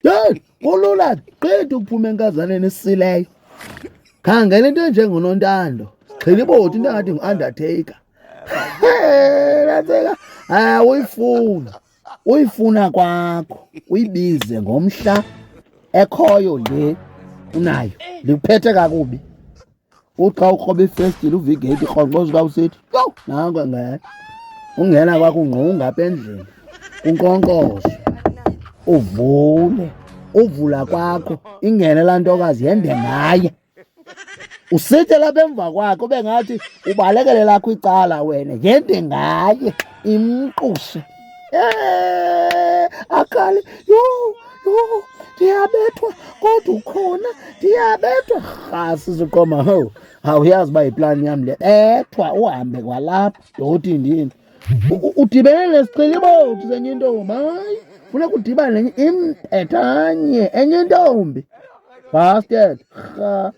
Hey, kulula qedwe ukuphuma enkazaneni isileyo. Khangela into enjengoNontando. Xhiliboti into engathi ngu-Undertaker. Latseka, uyifuna kwakho, uyibize ngomhla ekhoyo le unayo. Likuphethe kakubi. Uthi xa ukroba ifestile uvigate rhoqoza ka usithi, "Yo, nanko ngeke." Ungena kwakho ungqunga apha endlini. Unkonkosho. Uvule. Uvula kwakho ingene laa ntokazi yende ngaye. Usithe lapha emva kwakhe ube ngathi ubalekele lakho icala wena yende ngaye imqushe. Akale yo ndiyabethwa kodwa ukhona ndiyabethwa rhasi siqoma ho awuyazi uba yiplani yam le bethwa uhambe kwalapha ndothi ndini udibene nesiqiliboti senye intombi hayi funeka udibane nenye impethanye enye intombi bastard rha